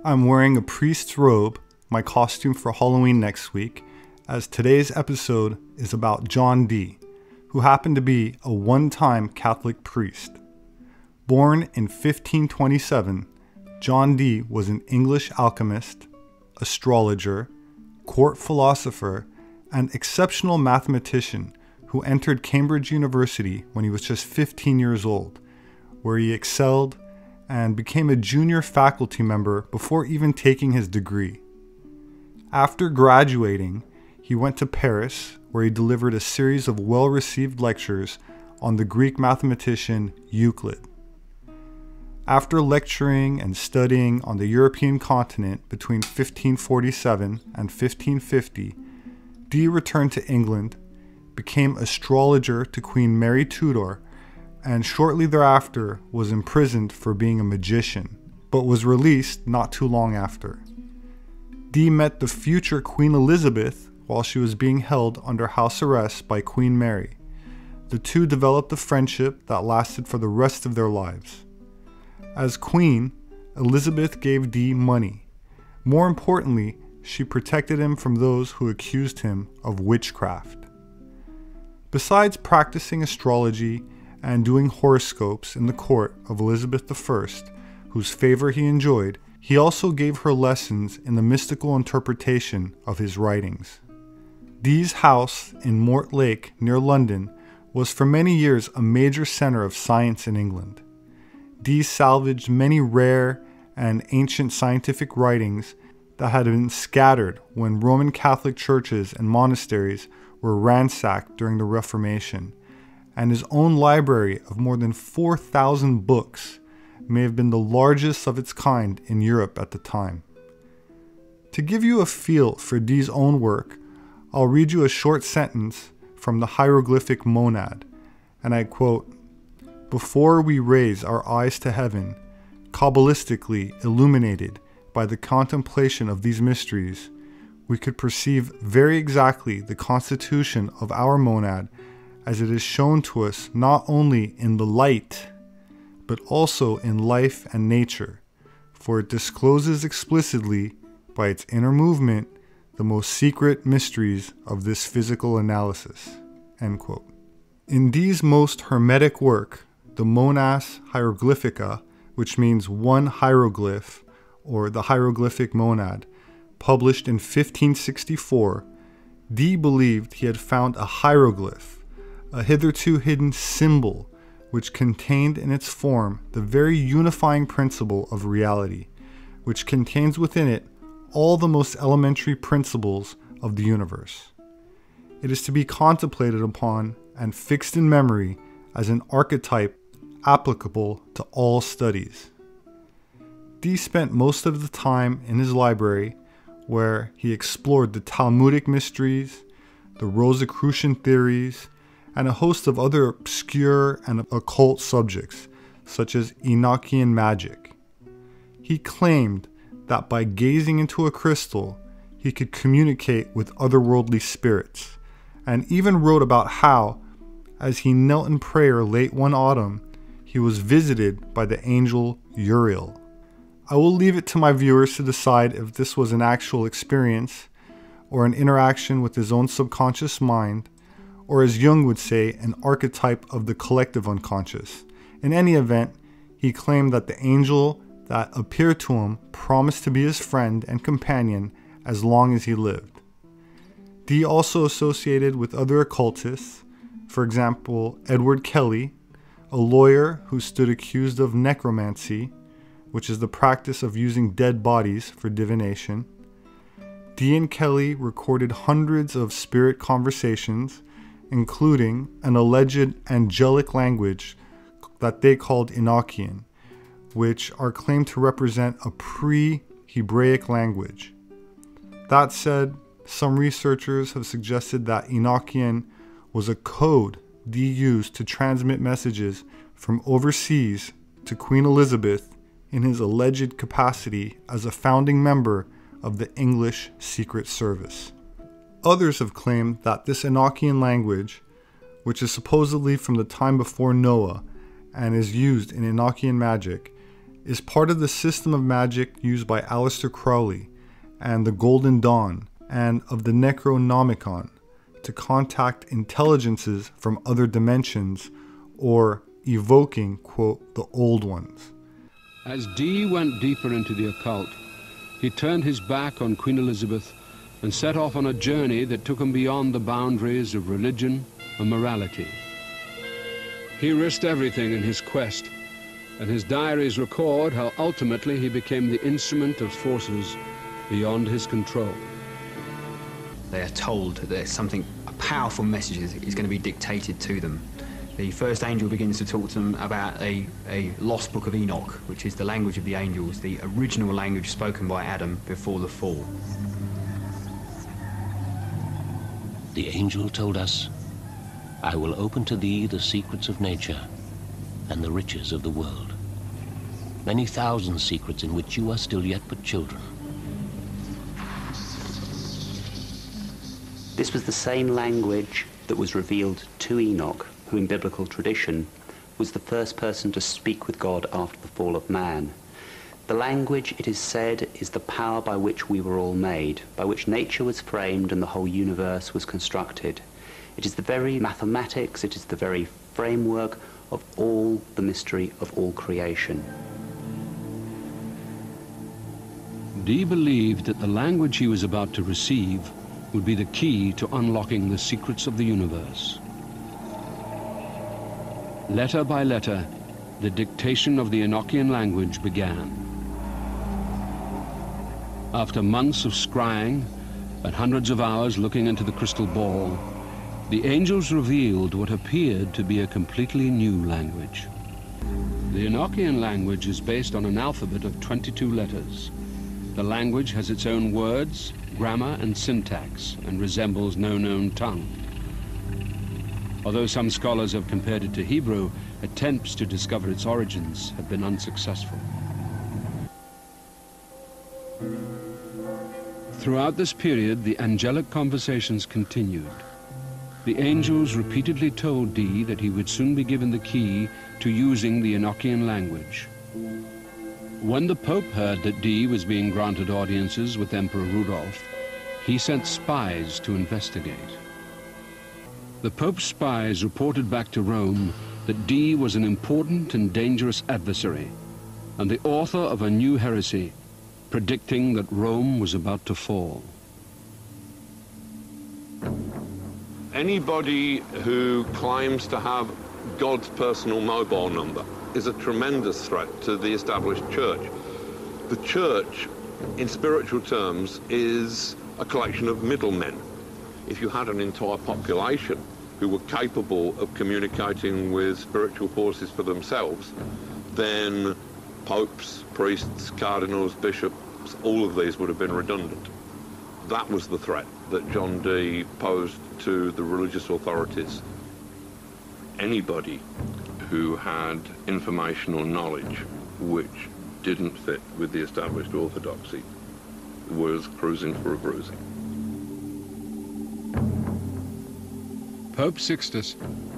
I'm wearing a priest's robe, my costume for Halloween next week, as today's episode is about John Dee, who happened to be a one-time Catholic priest. Born in 1527, John Dee was an English alchemist, astrologer, court philosopher, and exceptional mathematician who entered Cambridge University when he was just 15 years old, where he excelled and became a junior faculty member before even taking his degree. After graduating, he went to Paris, where he delivered a series of well-received lectures on the Greek mathematician Euclid. After lecturing and studying on the European continent between 1547 and 1550, Dee returned to England, became astrologer to Queen Mary Tudor, and shortly thereafter was imprisoned for being a magician, but was released not too long after. Dee met the future Queen Elizabeth while she was being held under house arrest by Queen Mary. The two developed a friendship that lasted for the rest of their lives. As queen, Elizabeth gave Dee money. More importantly, she protected him from those who accused him of witchcraft. Besides practicing astrology and doing horoscopes in the court of Elizabeth I, whose favor he enjoyed, he also gave her lessons in the mystical interpretation of his writings. Dee's house in Mortlake near London was for many years a major center of science in England. Dee salvaged many rare and ancient scientific writings that had been scattered when Roman Catholic churches and monasteries were ransacked during the Reformation, and his own library of more than 4,000 books may have been the largest of its kind in Europe at the time. To give you a feel for Dee's own work, I'll read you a short sentence from the hieroglyphic monad, and I quote, "Before we raise our eyes to heaven, Kabbalistically illuminated by the contemplation of these mysteries, we could perceive very exactly the constitution of our monad as it is shown to us not only in the light, but also in life and nature, for it discloses explicitly by its inner movement the most secret mysteries of this physical analysis." End quote. In Dee's most hermetic work, the Monas Hieroglyphica, which means one hieroglyph, or the hieroglyphic monad, published in 1564, Dee believed he had found a hieroglyph, a hitherto hidden symbol, which contained in its form the very unifying principle of reality, which contains within it all the most elementary principles of the universe. It is to be contemplated upon and fixed in memory as an archetype applicable to all studies. Dee spent most of the time in his library, where he explored the Talmudic mysteries, the Rosicrucian theories, and a host of other obscure and occult subjects, such as Enochian magic. He claimed that by gazing into a crystal, he could communicate with otherworldly spirits, and even wrote about how, as he knelt in prayer late one autumn, he was visited by the angel Uriel. I will leave it to my viewers to decide if this was an actual experience, or an interaction with his own subconscious mind, or as Jung would say, an archetype of the collective unconscious. In any event, he claimed that the angel that appeared to him promised to be his friend and companion as long as he lived. Dee also associated with other occultists, for example, Edward Kelley, a lawyer who stood accused of necromancy, which is the practice of using dead bodies for divination. Dee and Kelley recorded hundreds of spirit conversations, including an alleged angelic language that they called Enochian, which are claimed to represent a pre-Hebraic language. That said, some researchers have suggested that Enochian was a code Dee used to transmit messages from overseas to Queen Elizabeth in his alleged capacity as a founding member of the English Secret Service. Others have claimed that this Enochian language, which is supposedly from the time before Noah and is used in Enochian magic, is part of the system of magic used by Aleister Crowley and the Golden Dawn and of the Necronomicon to contact intelligences from other dimensions or evoking, quote, the old ones. As Dee went deeper into the occult, he turned his back on Queen Elizabeth and set off on a journey that took him beyond the boundaries of religion and morality. He risked everything in his quest, and his diaries record how ultimately he became the instrument of forces beyond his control. They are told that there's something, a powerful message is going to be dictated to them. The first angel begins to talk to them about a lost book of Enoch, which is the language of the angels, the original language spoken by Adam before the fall. The angel told us, "I will open to thee the secrets of nature and the riches of the world, many thousand secrets in which you are still yet but children." This was the same language that was revealed to Enoch, who in biblical tradition was the first person to speak with God after the fall of man. The language, it is said, is the power by which we were all made, by which nature was framed and the whole universe was constructed. It is the very mathematics, it is the very framework of all the mystery of all creation. Dee believed that the language he was about to receive would be the key to unlocking the secrets of the universe. Letter by letter, the dictation of the Enochian language began. After months of scrying and hundreds of hours looking into the crystal ball, the angels revealed what appeared to be a completely new language. The Enochian language is based on an alphabet of 22 letters. The language has its own words, grammar, and syntax, and resembles no known tongue. Although some scholars have compared it to Hebrew, attempts to discover its origins have been unsuccessful. Throughout this period, the angelic conversations continued. The angels repeatedly told Dee that he would soon be given the key to using the Enochian language. When the Pope heard that Dee was being granted audiences with Emperor Rudolf, he sent spies to investigate. The Pope's spies reported back to Rome that Dee was an important and dangerous adversary and the author of a new heresy, predicting that Rome was about to fall. Anybody who claims to have God's personal mobile number is a tremendous threat to the established church. The church, in spiritual terms, is a collection of middlemen. If you had an entire population who were capable of communicating with spiritual forces for themselves, then popes, priests, cardinals, bishops, all of these would have been redundant. That was the threat that John Dee posed to the religious authorities. Anybody who had information or knowledge which didn't fit with the established orthodoxy was cruising for a bruising. Pope Sixtus,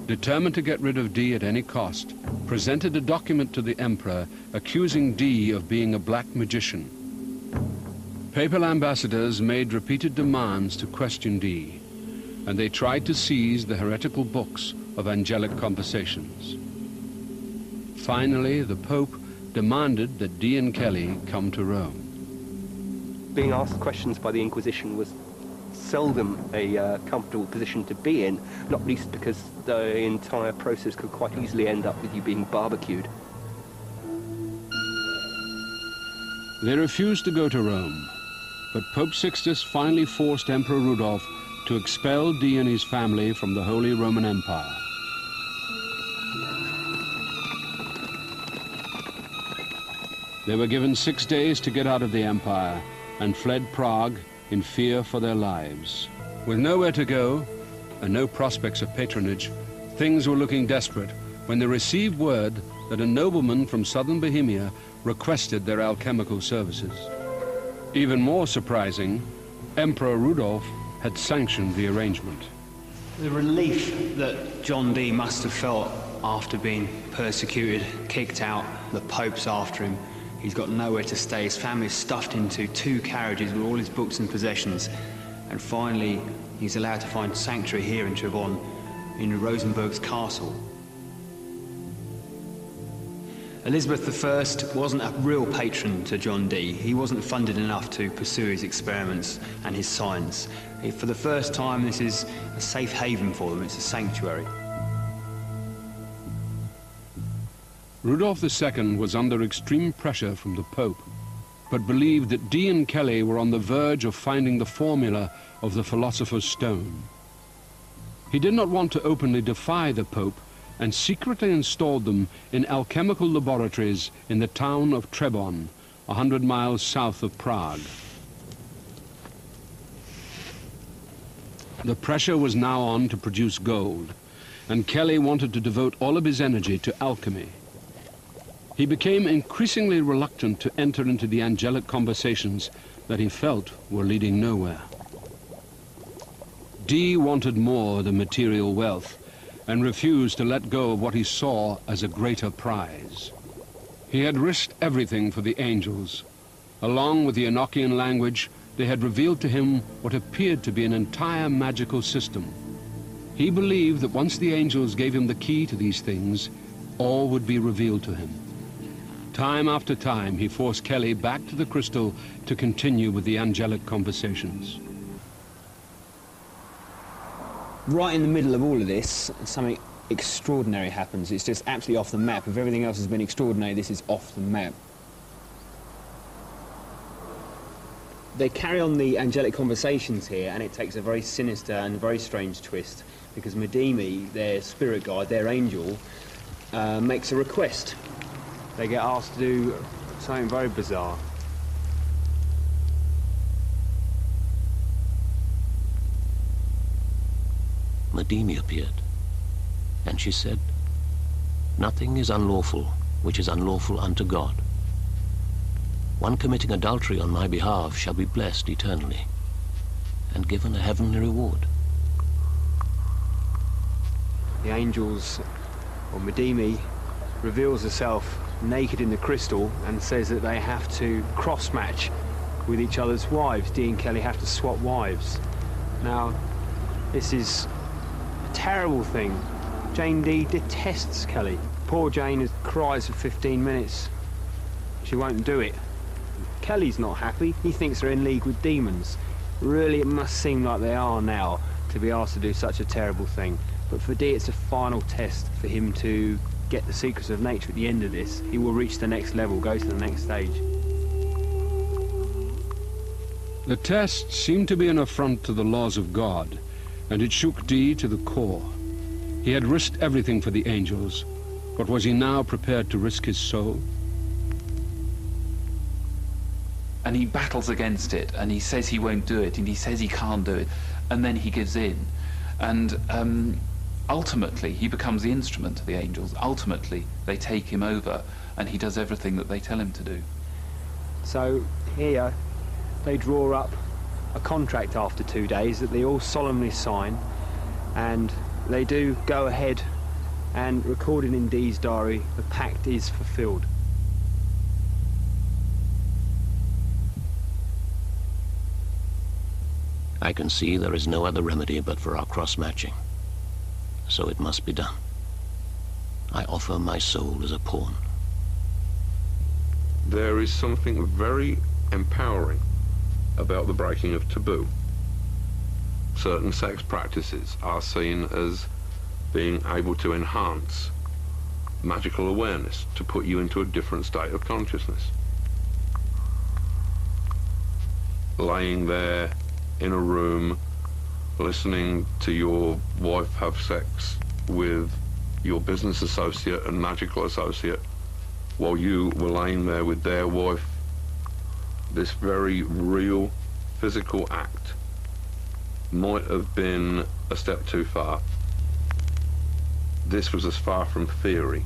determined to get rid of Dee at any cost, presented a document to the emperor accusing Dee of being a black magician. Papal ambassadors made repeated demands to question Dee, and they tried to seize the heretical books of angelic conversations. Finally, the Pope demanded that Dee and Kelley come to Rome. Being asked questions by the Inquisition was seldom a comfortable position to be in, not least because the entire process could quite easily end up with you being barbecued. They refused to go to Rome, but Pope Sixtus finally forced Emperor Rudolf to expel Dee and his family from the Holy Roman Empire. They were given 6 days to get out of the empire and fled Prague in fear for their lives. With nowhere to go and no prospects of patronage, things were looking desperate when they received word that a nobleman from southern Bohemia requested their alchemical services. Even more surprising, Emperor Rudolf had sanctioned the arrangement. The relief that John Dee must have felt after being persecuted, kicked out, the popes after him, He's got nowhere to stay. His family is stuffed into 2 carriages with all his books and possessions. And finally, he's allowed to find sanctuary here in Trebon, in Rosenberg's castle. Elizabeth I wasn't a real patron to John Dee. He wasn't funded enough to pursue his experiments and his science. For the first time, this is a safe haven for them. It's a sanctuary. Rudolph II was under extreme pressure from the Pope, but believed that Dee and Kelley were on the verge of finding the formula of the Philosopher's Stone. He did not want to openly defy the Pope, and secretly installed them in alchemical laboratories in the town of Trebon, 100 miles south of Prague. The pressure was now on to produce gold, and Kelley wanted to devote all of his energy to alchemy. He became increasingly reluctant to enter into the angelic conversations that he felt were leading nowhere. Dee wanted more than material wealth, and refused to let go of what he saw as a greater prize. He had risked everything for the angels. Along with the Enochian language, they had revealed to him what appeared to be an entire magical system. He believed that once the angels gave him the key to these things, all would be revealed to him. Time after time, he forced Kelley back to the crystal to continue with the angelic conversations. Right in the middle of all of this, something extraordinary happens. It's just absolutely off the map. If everything else has been extraordinary, this is off the map. They carry on the angelic conversations here, and it takes a very sinister and very strange twist, because Medimi, their spirit guide, their angel, makes a request. They get asked to do something very bizarre. Medimi appeared, and she said, "Nothing is unlawful which is unlawful unto God. One committing adultery on my behalf shall be blessed eternally, and given a heavenly reward." The angels, or Medimi, reveals herself naked in the crystal and says that they have to cross-match with each other's wives. Dee and Kelley have to swap wives. Now, this is a terrible thing. Jane Dee detests Kelley. Poor Jane cries for 15 minutes. She won't do it. Kelley's not happy. He thinks they're in league with demons. Really, it must seem like they are now, to be asked to do such a terrible thing. But for Dee, it's a final test for him to get the secrets of nature. At the end of this, he will reach the next level, go to the next stage. The test seemed to be an affront to the laws of God, and it shook Dee to the core. He had risked everything for the angels, but was he now prepared to risk his soul? And he battles against it, and he says he won't do it, and he says he can't do it, and then he gives in. And ultimately, he becomes the instrument of the angels. Ultimately, they take him over, and he does everything that they tell him to do. So here, they draw up a contract after 2 days that they all solemnly sign, and they do go ahead and recorded in Dee's diary, the pact is fulfilled. I can see there is no other remedy but for our cross-matching. So it must be done. I offer my soul as a pawn. There is something very empowering about the breaking of taboo. Certain sex practices are seen as being able to enhance magical awareness, to put you into a different state of consciousness. Laying there in a room, listening to your wife have sex with your business associate and magical associate while you were laying there with their wife, this very real physical act might have been a step too far. This was as far from theory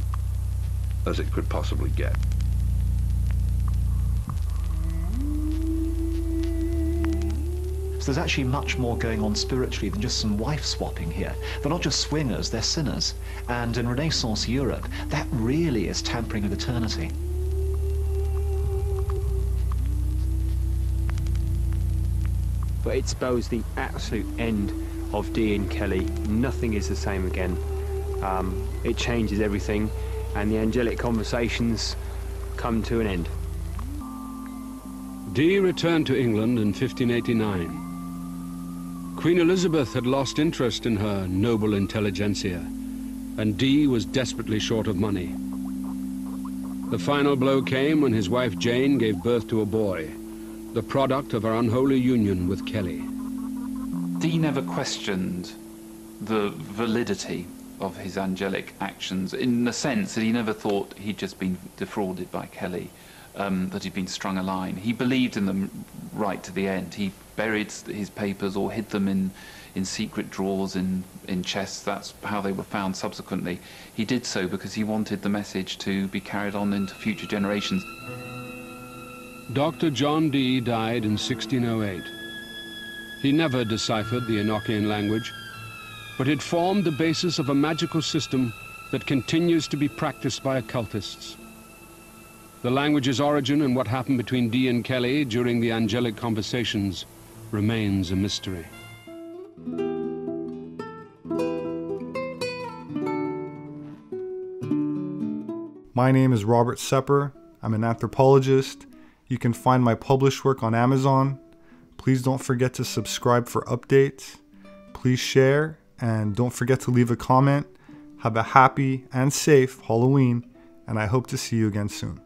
as it could possibly get. So there's actually much more going on spiritually than just some wife swapping here. They're not just swingers, they're sinners. And in Renaissance Europe, that really is tampering with eternity. but it spells the absolute end of Dee and Kelley. Nothing is the same again. It changes everything, and the angelic conversations come to an end. Dee returned to England in 1589. Queen Elizabeth had lost interest in her noble intelligentsia, and Dee was desperately short of money. The final blow came when his wife Jane gave birth to a boy, the product of her unholy union with Kelley. Dee never questioned the validity of his angelic actions, in the sense that he never thought he'd just been defrauded by Kelley, that he'd been strung a line. He believed in them right to the end. He buried his papers or hid them in secret drawers in chests. That's how they were found subsequently. He did so because he wanted the message to be carried on into future generations. Dr. John Dee died in 1608. He never deciphered the Enochian language, but it formed the basis of a magical system that continues to be practiced by occultists. The language's origin and what happened between Dee and Kelley during the angelic conversations remains a mystery. My name is Robert Sepehr. I'm an anthropologist. You can find my published work on Amazon. Please don't forget to subscribe for updates. Please share, and don't forget to leave a comment. Have a happy and safe Halloween, and I hope to see you again soon.